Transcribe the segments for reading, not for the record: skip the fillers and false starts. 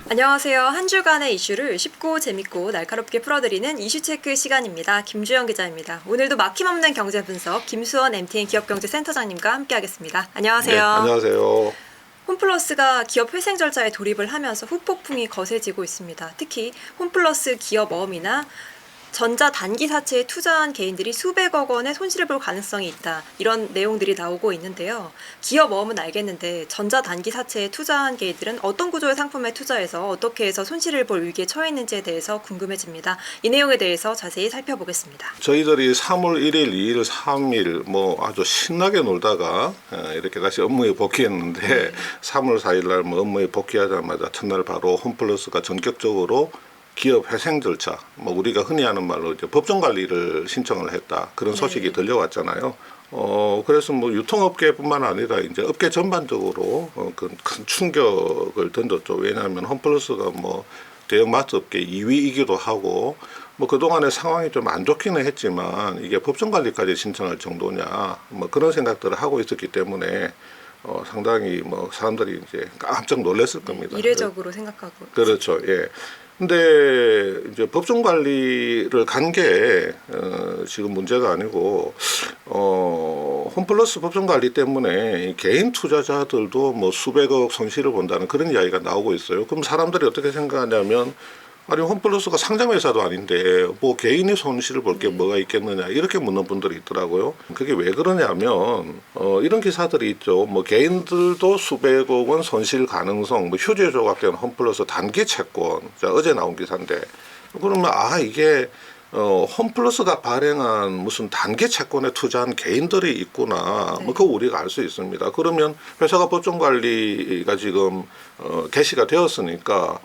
안녕하세요. 한 주간의 이슈를 쉽고 재밌고 날카롭게 풀어드리는 이슈체크 시간입니다. 김주영 기자입니다. 오늘도 막힘없는 경제 분석 김수원 MTN 기업경제센터장님과 함께하겠습니다. 안녕하세요. 네, 안녕하세요. 홈플러스가 기업 회생 절차에 돌입을 하면서 후폭풍이 거세지고 있습니다. 특히 홈플러스 기업 어음이나 전자 단기 사채에 투자한 개인들이 수백억 원의 손실을 볼 가능성이 있다. 이런 내용들이 나오고 있는데요. 기업 어음은 알겠는데 전자 단기 사채에 투자한 개인들은 어떤 구조의 상품에 투자해서 어떻게 해서 손실을 볼 위기에 처해 있는지에 대해서 궁금해집니다. 이 내용에 대해서 자세히 살펴보겠습니다. 저희들이 3월 1일, 2일, 3일 아주 신나게 놀다가 이렇게 다시 업무에 복귀했는데 3월 4일 날 업무에 복귀하자마자 첫날 바로 홈플러스가 전격적으로 기업 회생 절차, 우리가 흔히 하는 말로 이제 법정 관리를 신청을 했다. 그런 소식이 들려왔잖아요. 그래서 유통업계뿐만 아니라 이제 업계 전반적으로 큰 충격을 던졌죠. 왜냐하면 홈플러스가 대형 마트 업계 2위이기도 하고 그동안의 상황이 좀 안 좋기는 했지만 이게 법정 관리까지 신청할 정도냐 그런 생각들을 하고 있었기 때문에 상당히 사람들이 이제 깜짝 놀랐을 겁니다. 이례적으로 생각하고. 그렇죠. 예. 근데 이제 법정 관리를 간 게 지금 문제가 아니고 홈플러스 법정 관리 때문에 개인 투자자들도 수백억 손실을 본다는 그런 이야기가 나오고 있어요. 그럼 사람들이 어떻게 생각하냐면 아니 홈플러스가 상장회사도 아닌데 개인이 손실을 볼 게 뭐가 있겠느냐 이렇게 묻는 분들이 있더라고요. 그게 왜 그러냐면 이런 기사들이 있죠. 개인들도 수백억 원 손실 가능성 휴지에 조각된 홈플러스 단기 채권. 자, 어제 나온 기사인데 그러면 이게 홈플러스가 발행한 무슨 단기 채권에 투자한 개인들이 있구나. 그거 우리가 알 수 있습니다. 그러면 회사가 법정 관리가 지금 개시가 되었으니까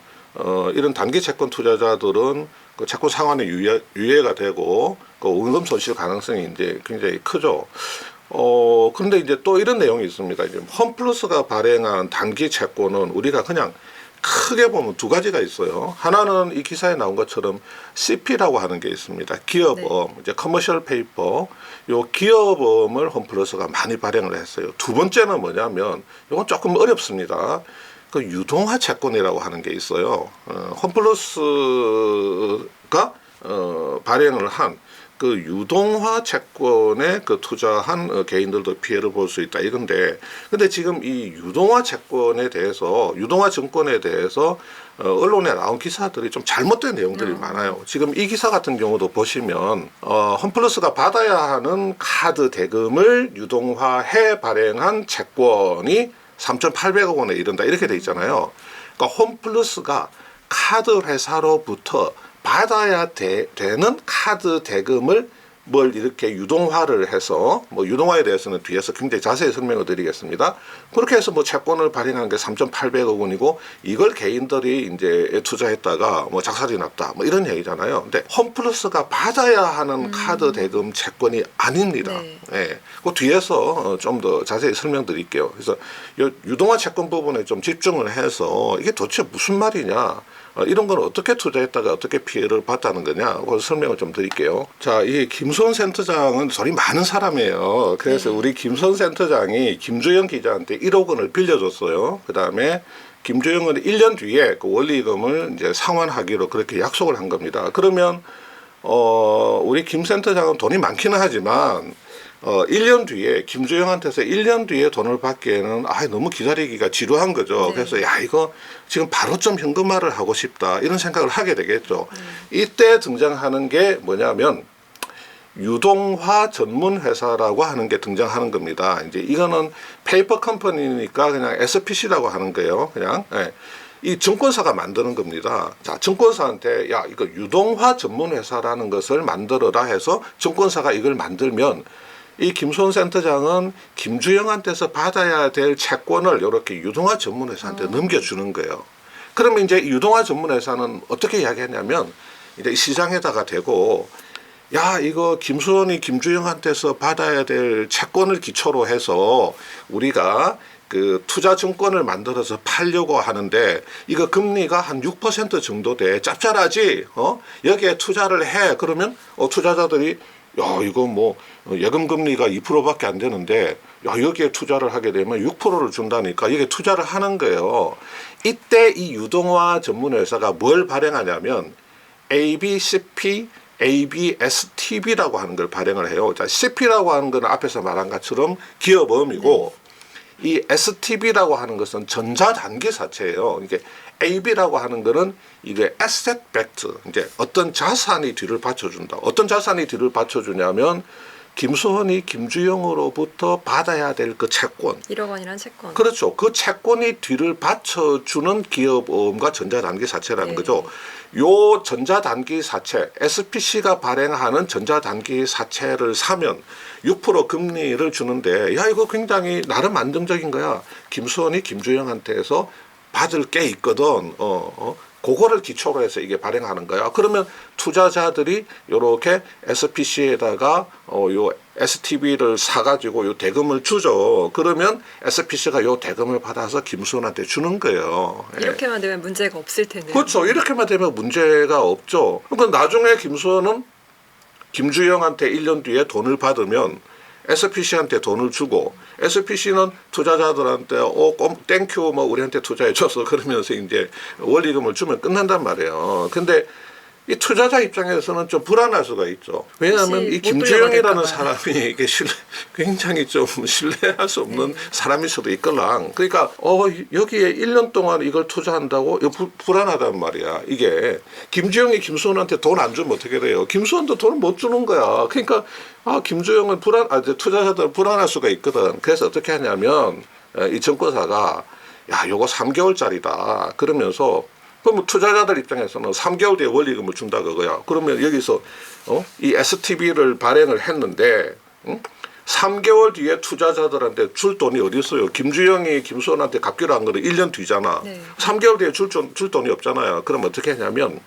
이런 단기 채권 투자자들은 그 채권 상환에 유예가 되고 그 원금 손실 가능성이 이제 굉장히 크죠. 그런데 이제 또 이런 내용이 있습니다. 이제 홈플러스가 발행한 단기 채권은 우리가 그냥 크게 보면 두 가지가 있어요. 하나는 이 기사에 나온 것처럼 CP라고 하는 게 있습니다. 기업음, 이제 커머셜 페이퍼, 요 기업음을 홈플러스가 많이 발행을 했어요. 두 번째는 뭐냐면 이건 조금 어렵습니다. 그 유동화 채권이라고 하는 게 있어요. 홈플러스가 발행을 한 그 유동화 채권에 투자한 개인들도 피해를 볼 수 있다 이건데, 근데 지금 이 유동화 채권에 대해서, 유동화 증권에 대해서 언론에 나온 기사들이 좀 잘못된 내용들이 많아요. 지금 이 기사 같은 경우도 보시면 홈플러스가 받아야 하는 카드 대금을 유동화해 발행한 채권이 3,800억 원에 이른다 이렇게 돼 있잖아요. 그러니까 홈플러스가 카드 회사로부터 받아야 되는 카드 대금을 이렇게 유동화를 해서 유동화에 대해서는 뒤에서 굉장히 자세히 설명을 드리겠습니다. 그렇게 해서 채권을 발행한 게 3,800억 원이고 이걸 개인들이 이제 투자했다가 작살이 났다 이런 얘기잖아요. 근데 홈플러스가 받아야 하는 카드 대금 채권이 아닙니다. 네. 그 뒤에서 좀 더 자세히 설명드릴게요. 그래서 유동화 채권 부분에 좀 집중을 해서 이게 도대체 무슨 말이냐, 이런 건 어떻게 투자했다가 어떻게 피해를 봤다는 거냐, 그걸 설명을 좀 드릴게요. 자, 이 김수원 센터장은 돈이 많은 사람이에요. 그래서 우리 김수원 센터장이 김주영 기자한테 1억 원을 빌려줬어요. 그 다음에 김주영은 1년 뒤에 그 원리금을 이제 상환하기로 그렇게 약속을 한 겁니다. 그러면 우리 김 센터장은 돈이 많기는 하지만 1년 뒤에 김주영한테서 1년 뒤에 돈을 받기에는 너무 기다리기가 지루한 거죠. 그래서 이거 지금 바로 좀 현금화를 하고 싶다 이런 생각을 하게 되겠죠. 이때 등장하는 게 뭐냐면 유동화 전문 회사라고 하는 게 등장하는 겁니다. 이제 이거는 페이퍼 컴퍼니니까 그냥 SPC라고 하는 거예요. 그냥. 이 증권사가 만드는 겁니다. 자, 증권사한테 이거 유동화 전문 회사라는 것을 만들어라 해서 증권사가 이걸 만들면 이 김수원 센터장은 김주영한테서 받아야 될 채권을 이렇게 유동화 전문회사한테 넘겨주는 거예요. 그러면 이제 유동화 전문회사는 어떻게 이야기하냐면 이제 시장에다가 대고 이거 김수원이 김주영한테서 받아야 될 채권을 기초로 해서 우리가 그 투자증권을 만들어서 팔려고 하는데 이거 금리가 한 6% 정도 돼. 짭짤하지? 여기에 투자를 해. 그러면 투자자들이 이거 예금 금리가 2%밖에 안 되는데 야, 여기에 투자를 하게 되면 6%를 준다니까 이게 투자를 하는 거예요. 이때 이 유동화 전문 회사가 뭘 발행하냐면 ABCP, ABSTB라고 하는 걸 발행을 해요. 자, CP라고 하는 거는 앞에서 말한 것처럼 기업음이고 이 STB라고 하는 것은 전자단기사채예요. 이게 AB라고 하는 거는 이게 asset backed, 이제 어떤 자산이 뒤를 받쳐준다. 어떤 자산이 뒤를 받쳐주냐면 김수헌이 김주영으로부터 받아야 될 그 채권. 1억 원이란 채권. 그렇죠. 그 채권이 뒤를 받쳐주는 기업음과 전자단기사채라는 네. 거죠. 요 전자단기사채, SPC가 발행하는 전자단기사채를 사면 6% 금리를 주는데 야 이거 굉장히 나름 안정적인 거야. 김수헌이 김주영한테서 받을 게 있거든. 그거를 기초로 해서 이게 발행하는 거야. 그러면 투자자들이 요렇게 SPC에다가 요 STB를 사가지고 요 대금을 주죠. 그러면 SPC가 요 대금을 받아서 김수헌한테 주는 거예요. 예. 이렇게만 되면 문제가 없을 텐데. 그렇죠. 이렇게만 되면 문제가 없죠. 그러니까 나중에 김수헌은 김주영한테 1년 뒤에 돈을 받으면 SPC한테 돈을 주고 SPC는 투자자들한테 땡큐 뭐 우리한테 투자해줘서 그러면서 이제 원리금을 주면 끝난단 말이에요. 근데 이 투자자 입장에서는 좀 불안할 수가 있죠. 왜냐하면 이 못 김주영이라는 돌려받을까 사람이 이게 굉장히 좀 신뢰할 수 없는 사람일 수도 있걸랑. 그러니까 여기에 1년 동안 이걸 투자한다고 이거 불안하단 말이야. 이게 김주영이 김수헌한테 돈 안 주면 어떻게 돼요? 김수헌도 돈을 못 주는 거야. 그러니까 김주영은 투자자들은 불안할 수가 있거든. 그래서 어떻게 하냐면 이 증권사가 야 요거 3개월짜리다 그러면서 그럼 투자자들 입장에서는 3개월 뒤에 원리금을 준다 그거야. 그러면 여기서 이 STB를 발행을 했는데 3개월 뒤에 투자자들한테 줄 돈이 어디 있어요? 김주영이 김수헌한테 갚기로 한 거는 1년 뒤잖아. 네. 3개월 뒤에 줄 돈이 없잖아요. 그럼 어떻게 하냐면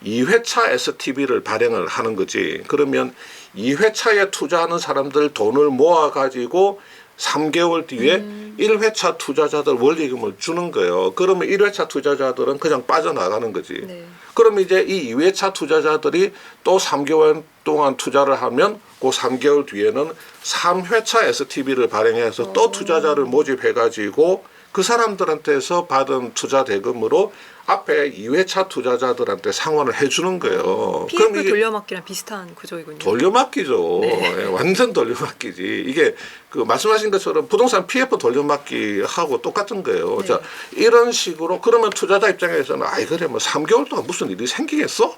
2회차 STB를 발행을 하는 거지. 그러면 2회차에 투자하는 사람들 돈을 모아가지고 3개월 뒤에 1회차 투자자들 원리금을 주는 거예요. 그러면 1회차 투자자들은 그냥 빠져나가는 거지. 네. 그러면 이제 이 2회차 투자자들이 또 3개월 동안 투자를 하면 그 3개월 뒤에는 3회차 STB를 발행해서 또 투자자를 모집해가지고 그 사람들한테서 받은 투자 대금으로 앞에 2회차 투자자들한테 상환을 해주는 거예요. PF 그럼 이게 돌려막기랑 비슷한 구조이군요. 돌려막기죠. 네. 예, 완전 돌려막기지. 이게 그 말씀하신 것처럼 부동산 PF 돌려막기하고 똑같은 거예요. 네. 자, 이런 식으로 그러면 투자자 입장에서는 아이 그래 뭐 3개월 동안 무슨 일이 생기겠어?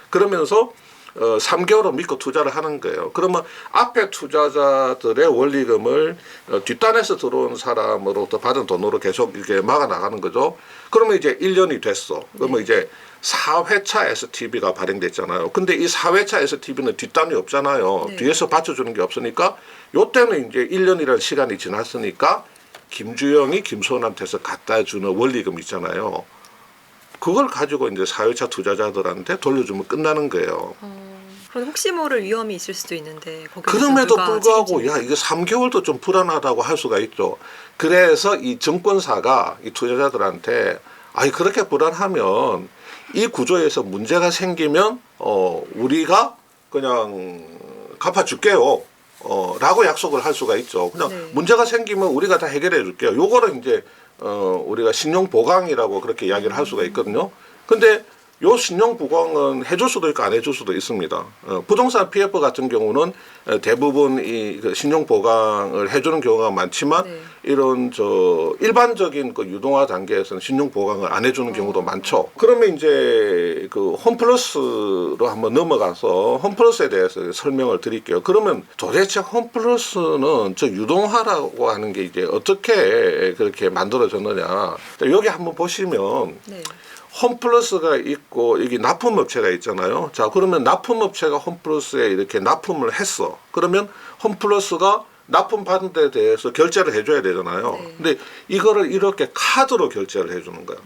그러면서 3개월을 믿고 투자를 하는 거예요. 그러면 앞에 투자자들의 원리금을 뒷단에서 들어온 사람으로부터 받은 돈으로 계속 이렇게 막아 나가는 거죠. 그러면 이제 1년이 됐어. 그러면 이제 4회차 STB가 발행됐잖아요. 근데 이 4회차 STB는 뒷단이 없잖아요. 네. 뒤에서 받쳐주는 게 없으니까 요때는 이제 1년이라는 시간이 지났으니까 김주영이 김수헌한테서 갖다 주는 원리금 있잖아요. 그걸 가지고 이제 4회차 투자자들한테 돌려주면 끝나는 거예요. 그럼 혹시 모를 위험이 있을 수도 있는데 거기서 그럼에도 누가 불구하고 책임집니까? 야 이게 3개월도 좀 불안하다고 할 수가 있죠. 그래서 이 증권사가 이 투자자들한테 아니 그렇게 불안하면 이 구조에서 문제가 생기면 우리가 그냥 갚아줄게요. 라고 약속을 할 수가 있죠. 그냥 네. 문제가 생기면 우리가 다 해결해 줄게요. 요거를 이제 우리가 신용 보강이라고 그렇게 이야기를 할 수가 있거든요. 근데 요 신용 보강은 해줄 수도 있고 안 해줄 수도 있습니다. 부동산 PF 같은 경우는 대부분 이 신용 보강을 해주는 경우가 많지만 네. 이런 일반적인 그 유동화 단계에서는 신용 보강을 안 해주는 경우도 많죠. 그러면 이제 그 홈플러스로 한번 넘어가서 홈플러스에 대해서 설명을 드릴게요. 그러면 도대체 홈플러스는 저 유동화라고 하는 게 이제 어떻게 그렇게 만들어졌느냐? 여기 한번 보시면. 네. 홈플러스가 있고 여기 납품업체가 있잖아요. 자 그러면 납품업체가 홈플러스에 이렇게 납품을 했어. 그러면 홈플러스가 납품 받은 데 대해서 결제를 해줘야 되잖아요. 네. 근데 이거를 이렇게 카드로 결제를 해주는 거예요.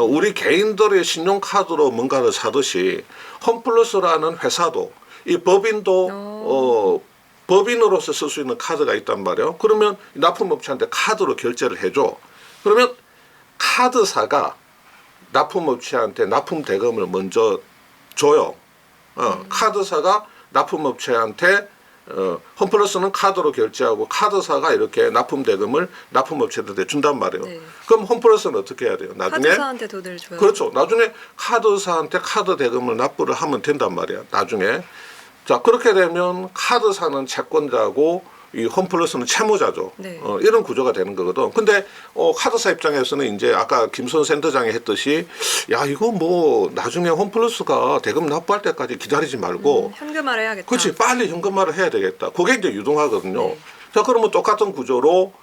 우리 개인들의 신용카드로 뭔가를 사듯이 홈플러스라는 회사도 이 법인도 법인으로서 쓸 수 있는 카드가 있단 말이에요. 그러면 납품업체한테 카드로 결제를 해줘. 그러면 카드사가 납품업체한테 납품 대금을 먼저 줘요. 카드사가 납품업체한테 홈플러스는 카드로 결제하고 카드사가 이렇게 납품 대금을 납품업체들한테 준단 말이에요. 네. 그럼 홈플러스는 어떻게 해야 돼요? 나중에 카드사한테 돈을 줘요. 그렇죠. 나중에 카드사한테 카드 대금을 납부를 하면 된단 말이야. 나중에. 자, 그렇게 되면 카드사는 채권자고 이 홈플러스는 채무자죠. 네. 이런 구조가 되는 거거든. 근데 카드사 입장에서는 이제 아까 김선 센터장이 했듯이 야, 이거 뭐 나중에 홈플러스가 대금 납부할 때까지 기다리지 말고 현금화를 해야겠다. 그렇지, 빨리 현금화를 해야 되겠다. 그게 이제 유동화거든요. 네. 자, 그러면 똑같은 구조로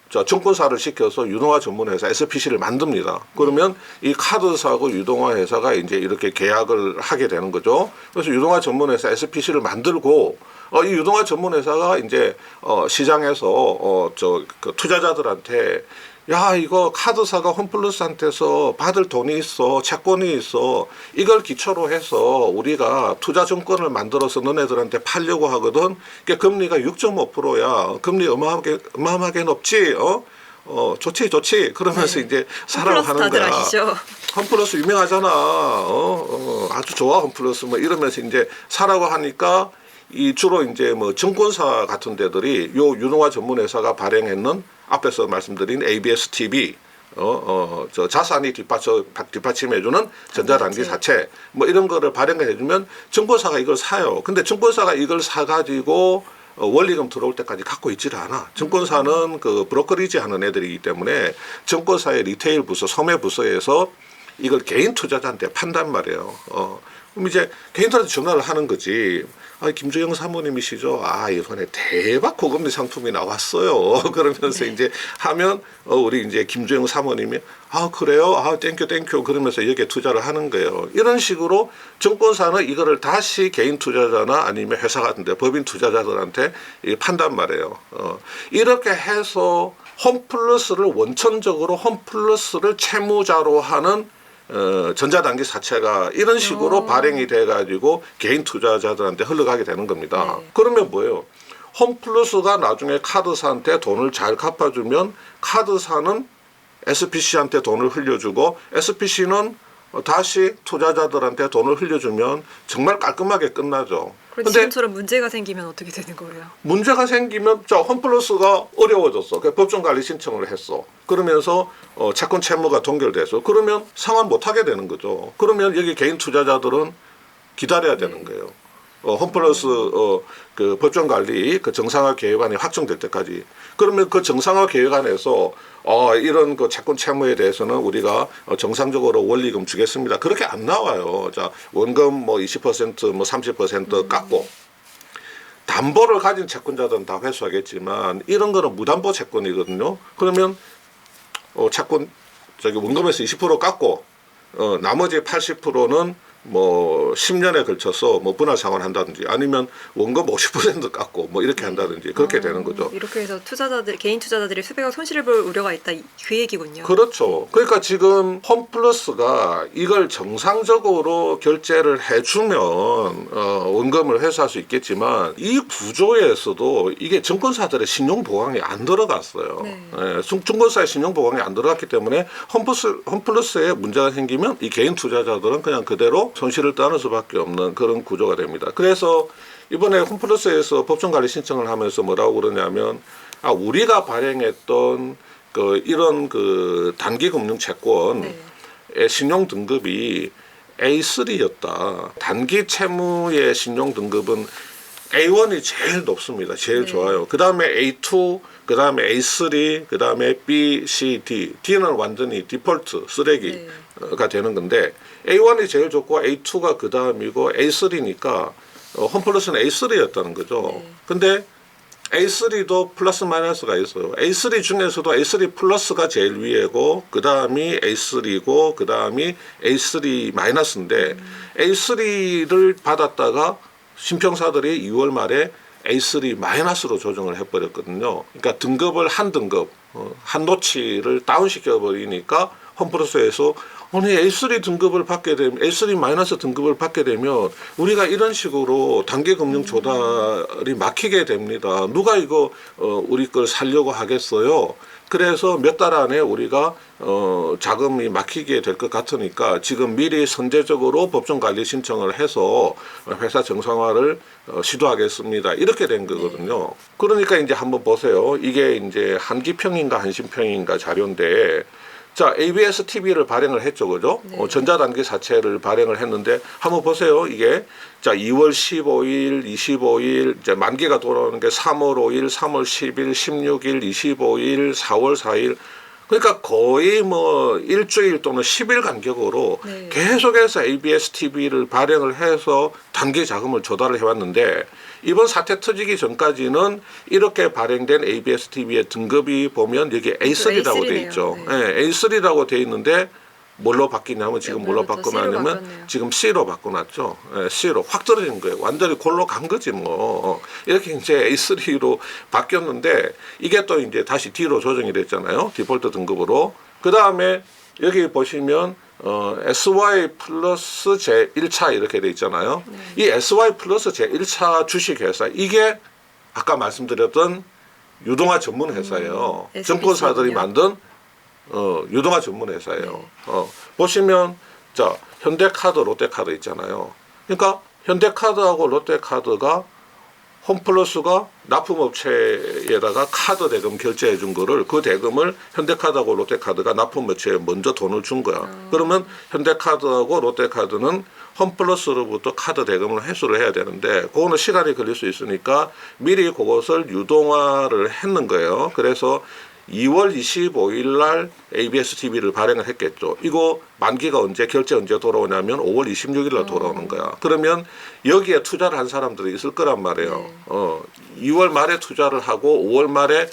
자, 증권사를 시켜서 유동화 전문회사 SPC를 만듭니다. 그러면 이 카드사하고 유동화 회사가 이제 이렇게 계약을 하게 되는 거죠. 그래서 유동화 전문회사 SPC를 만들고 이 유동화 전문회사가 이제 시장에서 그 투자자들한테 야, 이거 카드사가 홈플러스한테서 받을 돈이 있어, 채권이 있어. 이걸 기초로 해서 우리가 투자증권을 만들어서 너네들한테 팔려고 하거든. 그러니까 금리가 6.5%야. 금리 어마어마하게 높지. 좋지. 그러면서 이제 사라고 홈플러스 하는 다들 거야. 아시죠? 홈플러스 유명하잖아. 아주 좋아 홈플러스 뭐 이러면서 이제 사라고 하니까 이 주로 이제 뭐 증권사 같은 데들이 요 유동화 전문회사가 발행했는 앞에서 말씀드린 ABS-TB 저 자산이 뒷받침해주는 전자단기 사채 뭐 이런 거를 발행해주면 증권사가 이걸 사요. 근데 증권사가 이걸 사가지고 원리금 들어올 때까지 갖고 있지를 않아. 증권사는 그 브로커리지 하는 애들이기 때문에 증권사의 리테일 부서, 소매 부서에서 이걸 개인 투자자한테 판단 말이에요. 그럼 이제 개인들한테 전화를 하는 거지. 김주영 사모님이시죠? 이번에 대박 고금리 상품이 나왔어요. 그러면서 이제 하면 우리 이제 김주영 사모님이 그래요? 땡큐 그러면서 여기에 투자를 하는 거예요. 이런 식으로 증권사는 이거를 다시 개인 투자자나 아니면 회사 같은데 법인 투자자들한테 판단 말이에요. 이렇게 해서 홈플러스를 원천적으로 홈플러스를 채무자로 하는 전자단기 사채가 이런 식으로 발행이 돼가지고 개인 투자자들한테 흘러가게 되는 겁니다. 네. 그러면 뭐예요? 홈플러스가 나중에 카드사한테 돈을 잘 갚아주면 카드사는 SPC한테 돈을 흘려주고 SPC는 다시 투자자들한테 돈을 흘려주면 정말 깔끔하게 끝나죠. 그런데 지금처럼 문제가 생기면 어떻게 되는 거예요? 문제가 생기면 홈플러스가 어려워졌어. 법정관리 신청을 했어. 그러면서 채권 채무가 동결돼서 그러면 상환 못하게 되는 거죠. 그러면 여기 개인 투자자들은 기다려야 되는 거예요. 홈플러스 그 법정관리 그 정상화 계획안이 확정될 때까지. 그러면 그 정상화 계획안에서 이런 그 채권 채무에 대해서는 우리가 정상적으로 원리금 주겠습니다. 그렇게 안 나와요. 자, 원금 뭐 20% 뭐 30% 깎고. 담보를 가진 채권자들은 다 회수하겠지만 이런 거는 무담보 채권이거든요. 그러면 채권 원금에서 20% 깎고 나머지 80%는 뭐 10년에 걸쳐서 뭐 분할 상환한다든지 아니면 원금 50% 깎고 뭐 이렇게 한다든지 그렇게 되는 거죠. 이렇게 해서 개인 투자자들이 수백억 손실을 볼 우려가 있다 그 얘기군요. 그렇죠. 그러니까 지금 홈플러스가 이걸 정상적으로 결제를 해주면 원금을 회수할 수 있겠지만 이 구조에서도 이게 증권사들의 신용 보강이 안 들어갔어요. 네. 증권사의 신용 보강이 안 들어갔기 때문에 홈플러스에 문제가 생기면 이 개인 투자자들은 그냥 그대로 손실을 따는 수밖에 없는 그런 구조가 됩니다. 그래서 이번에 홈플러스에서 법정관리 신청을 하면서 뭐라고 그러냐면 우리가 발행했던 이런 단기금융 채권의 신용 등급이 A3였다. 단기 채무의 신용 등급은 A1이 제일 높습니다. 제일 좋아요. 그 다음에 A2, 그 다음에 A3, 그 다음에 B, C, D. D는 완전히 디폴트, 쓰레기가 되는 건데 A1이 제일 좋고 A2가 그 다음이고 A3니까 홈플러스는 A3였다는 거죠. 근데 A3도 플러스 마이너스가 있어요. A3 중에서도 A3 플러스가 제일 위에고 그 다음이 A3고 그 다음이 A3 마이너스인데 A3를 받았다가 신평사들이 2월 말에 A3 마이너스로 조정을 해버렸거든요. 그러니까 등급을 한 등급, 한 노치를 다운시켜 버리니까 홈플러스에서 아니 A3 등급을 받게 되면 A3 마이너스 등급을 받게 되면 우리가 이런 식으로 단기 금융 조달이 막히게 됩니다. 누가 이거 우리 걸 살려고 하겠어요? 그래서 몇 달 안에 우리가 자금이 막히게 될 것 같으니까 지금 미리 선제적으로 법정관리 신청을 해서 회사 정상화를 시도하겠습니다. 이렇게 된 거거든요. 그러니까 이제 한번 보세요. 이게 이제 한기평인가 한신평인가 자료인데, 자, ABS TV를 발행을 했죠, 그죠? 네. 전자단기 사채를 발행을 했는데 한번 보세요. 이게 자 2월 15일, 25일 이제 만기가 돌아오는 게 3월 5일, 3월 10일, 16일, 25일, 4월 4일. 그러니까 거의 뭐 일주일 또는 10일 간격으로 네. 계속해서 ABS TV를 발행을 해서 단기 자금을 조달을 해왔는데, 이번 사태 터지기 전까지는 이렇게 발행된 ABS TV의 등급이 보면 여기 A3라고 돼 있죠. 네. 네, A3라고 돼 있는데 뭘로 바뀌냐면 지금 네, 뭘로 오늘부터 바꿔놨냐면 C로 바뀌었네요. 지금 C로 바꿔놨죠. 예, C로 확 떨어진 거예요. 완전히 골로 간 거지 뭐. 이렇게 이제 A3로 바뀌었는데 이게 또 이제 다시 D로 조정이 됐잖아요. 디폴트 등급으로. 그 다음에 여기 보시면 SY 플러스 제1차 이렇게 돼 있잖아요. 이 SY 플러스 제1차 주식회사, 이게 아까 말씀드렸던 유동화 전문 회사예요. SBC 증권사들이 군요. 만든 유동화 전문 회사예요. 보시면 자 현대카드, 롯데카드 있잖아요. 그러니까 현대카드하고 롯데카드가 홈플러스가 납품업체에다가 카드 대금 결제해 준 거를, 그 대금을 현대카드하고 롯데카드가 납품업체에 먼저 돈을 준 거야. 그러면 현대카드하고 롯데카드는 홈플러스로부터 카드 대금을 회수를 해야 되는데 그거는 시간이 걸릴 수 있으니까 미리 그것을 유동화를 했는 거예요. 그래서 2월 25일 날 ABS TV를 발행을 했겠죠. 이거 만기가 언제, 결제 언제 돌아오냐면 5월 26일 날 돌아오는 거야. 그러면 여기에 투자를 한 사람들이 있을 거란 말이에요. 2월 말에 투자를 하고 5월 말에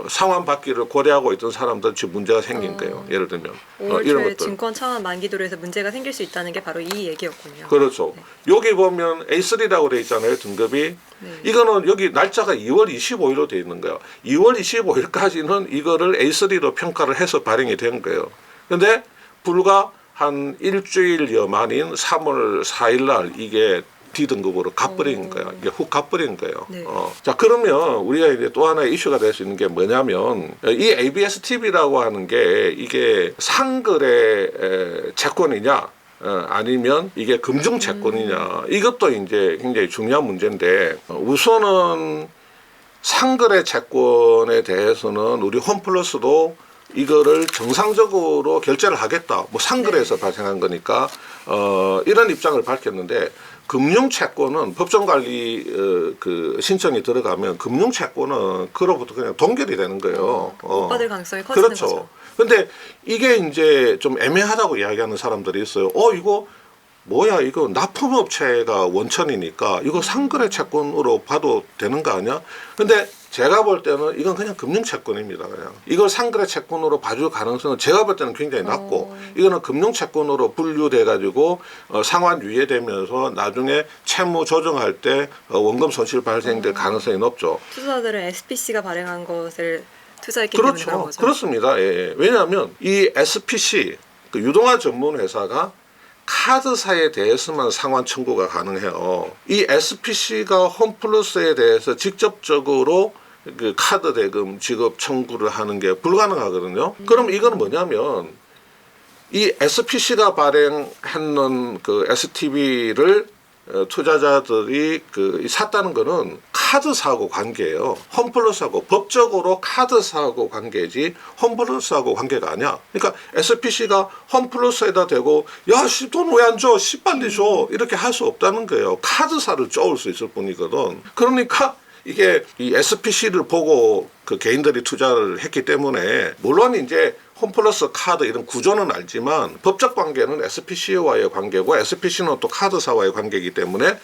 상환 받기를 고려하고 있던 사람들 지금 문제가 생긴 거예요. 예를 들면 5월 이런 초에 것들. 증권 차환 만기도로에서 문제가 생길 수 있다는 게 바로 이 얘기였군요. 그렇죠. 여기 보면 A3라고 돼 있잖아요, 등급이. 네. 이거는 여기 날짜가 2월 25일로 돼 있는 거예요. 2월 25일까지는 이거를 A3로 평가를 해서 발행이 된 거예요. 근데 불과 한 일주일여 만인 3월 4일 날 이게 D등급으로 갚버린 거야. 이게 훅 갚버린 거예요. 네. 자, 그러면 우리가 이제 또 하나의 이슈가 될 수 있는 게 뭐냐면, 이 ABS TV라고 하는 게 이게 상거래 채권이냐, 아니면 이게 금융 채권이냐, 이것도 이제 굉장히 중요한 문제인데, 우선은 상거래 채권에 대해서는 우리 홈플러스도 이거를 정상적으로 결제를 하겠다. 뭐 상거래에서 발생한 거니까 이런 입장을 밝혔는데, 금융채권은 법정관리 그 신청이 들어가면 금융채권은 그로부터 그냥 동결이 되는 거예요. 못 받을 가능성이 커지는 그렇죠. 거죠. 근데 이게 이제 좀 애매하다고 이야기하는 사람들이 있어요. 이거 뭐야, 이거 납품업체가 원천이니까 이거 상거래 채권으로 봐도 되는 거 아니야? 근데 제가 볼 때는 이건 그냥 금융채권입니다. 그냥 이걸 상거래 채권으로 봐줄 가능성은 제가 볼 때는 굉장히 낮고, 이거는 금융채권으로 분류돼 가지고 상환 유예되면서 나중에 채무 조정할 때 원금 손실 발생될 가능성이 높죠. 투자자들은 SPC가 발행한 것을 투자했기 때문에 그런 그렇죠. 거죠. 그렇습니다. 예. 왜냐하면 이 SPC, 그 유동화 전문 회사가 카드사에 대해서만 상환 청구가 가능해요. 이 SPC가 홈플러스에 대해서 직접적으로 그 카드 대금 지급 청구를 하는 게 불가능하거든요. 그럼 이건 뭐냐면 이 SPC가 발행했는 그 STV를 투자자들이 그 샀다는 거는 카드사하고 관계예요. 홈플러스하고 법적으로 카드사하고 관계지 홈플러스하고 관계가 아니야. 그러니까 SPC가 홈플러스에다 대고 야, 돈 왜 안 줘? 빨리 줘. 이렇게 할 수 없다는 거예요. 카드사를 쪼을 수 있을 뿐이거든. 그러니까 이게 이 SPC를 보고 그 개인들이 투자를 했기 때문에, 물론 이제 홈플러스 카드 이런 구조는 알지만 법적 관계는 SPC와의 관계고 SPC는 또 카드사와의 관계이기 때문에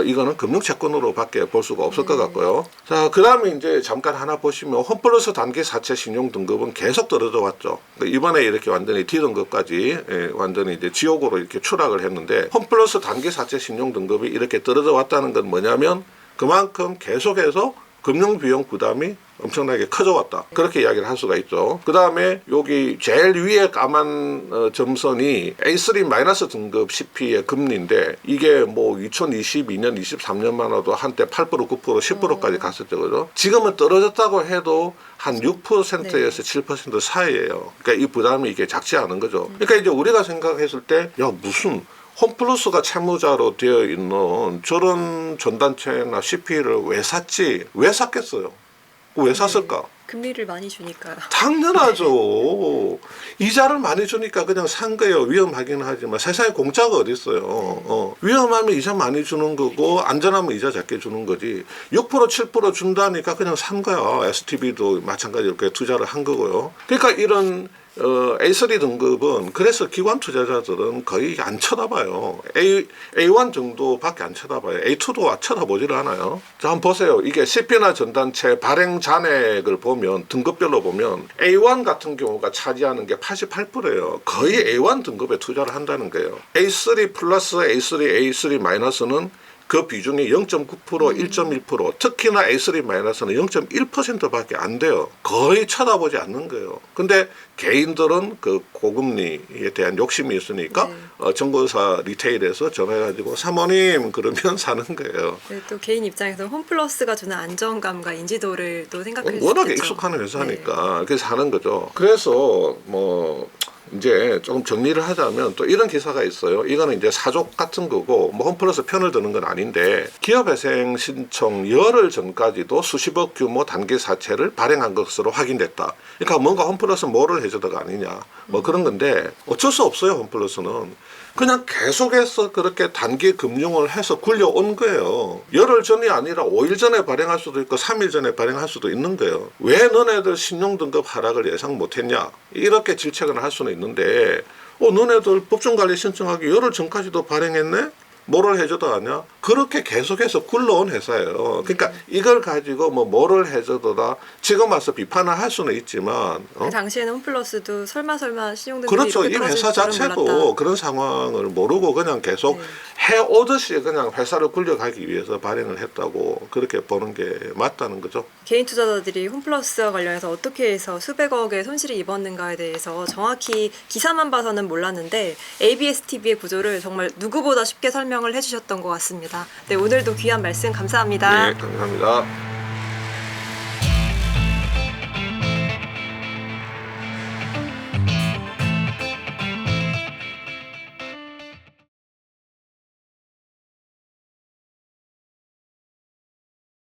이거는 금융채권으로밖에 볼 수가 없을 것 같고요. 자, 그 다음에 이제 잠깐 하나 보시면 홈플러스 단기 사채 신용 등급은 계속 떨어져 왔죠. 이번에 이렇게 완전히 D등급까지 완전히 이제 지옥으로 이렇게 추락을 했는데, 홈플러스 단기 사채 신용 등급이 이렇게 떨어져 왔다는 건 뭐냐면 그만큼 계속해서 금융 비용 부담이 엄청나게 커져왔다. 그렇게 이야기를 할 수가 있죠. 그 다음에 여기 제일 위에 까만 점선이 A3 마이너스 등급 CP의 금리인데 이게 뭐 2022년, 23년만 해도 한때 8%, 9%, 10%까지 갔었죠. 그죠? 지금은 떨어졌다고 해도 한 6%에서 7% 사이예요. 그러니까 이 부담이 이게 작지 않은 거죠. 그러니까 이제 우리가 생각했을 때 야 무슨 홈플러스가 채무자로 되어 있는 저런 전단체나 CP를 왜 샀지? 왜 샀겠어요? 왜 샀을까? 금리를 많이 주니까요. 당연하죠. 이자를 많이 주니까 그냥 산 거예요. 위험하긴 하지만 세상에 공짜가 어디 있어요. 위험하면 이자 많이 주는 거고 안전하면 이자 작게 주는 거지. 6% 7% 준다니까 그냥 산 거야. STB도 마찬가지로 이렇게 투자를 한 거고요. 그러니까 이런 A3 등급은 그래서 기관 투자자들은 거의 안 쳐다봐요. A1 정도밖에 안 쳐다봐요. A2도 쳐다보지를 않아요. 자, 한번 보세요. 이게 CP나 전단체 발행 잔액을 보면 등급별로 보면 A1 같은 경우가 차지하는 게 88%예요. 거의 A1 등급에 투자를 한다는 거예요. A3 플러스 A3, A3 마이너스는 그 비중이 0.9%, 1.1%, 특히나 A3 마이너스는 0.1%밖에 안 돼요. 거의 쳐다보지 않는 거예요. 근데 개인들은 그 고금리에 대한 욕심이 있으니까 정보사 리테일에서 전화해가지고 사모님 그러면 사는 거예요. 네, 또 개인 입장에서 홈플러스가 주는 안정감과 인지도를 또 생각할 수 있겠죠. 워낙에 익숙한 회사니까 그래서 하는 거죠. 그래서 뭐 이제 조금 정리를 하자면 또 이런 기사가 있어요. 이거는 이제 사족 같은 거고 뭐 홈플러스 편을 드는 건 아닌데 기업회생 신청 열흘 전까지도 수십억 규모 단기 사채를 발행한 것으로 확인됐다. 그러니까 뭔가 홈플러스 뭐를 해줘도가 아니냐 뭐 그런 건데 어쩔 수 없어요. 홈플러스는 그냥 계속해서 그렇게 단기 금융을 해서 굴려온 거예요. 열흘 전이 아니라 5일 전에 발행할 수도 있고 3일 전에 발행할 수도 있는 거예요. 왜 너네들 신용등급 하락을 예상 못했냐 이렇게 질책을 할 수는 있는데 너네들 법정관리 신청하기 열흘 전까지도 발행했네? 뭐를 해줘도 아냐? 그렇게 계속해서 굴러온 회사예요. 그러니까 이걸 가지고 뭐를 해줘도다 지금 와서 비판을 할 수는 있지만 그 당시에는 홈플러스도 설마 신용등급이 그렇죠. 이렇게 이 회사 떨어질 줄은 자체도 몰랐다. 그런 상황을 모르고 그냥 계속 해오듯이 그냥 회사를 굴려가기 위해서 발행을 했다고 그렇게 보는 게 맞다는 거죠. 개인 투자자들이 홈플러스와 관련해서 어떻게 해서 수백억의 손실을 입었는가에 대해서 정확히 기사만 봐서는 몰랐는데 ABS-TV의 구조를 정말 누구보다 쉽게 설명을 해주셨던 것 같습니다. 네, 오늘도 귀한 말씀 감사합니다. 네, 감사합니다.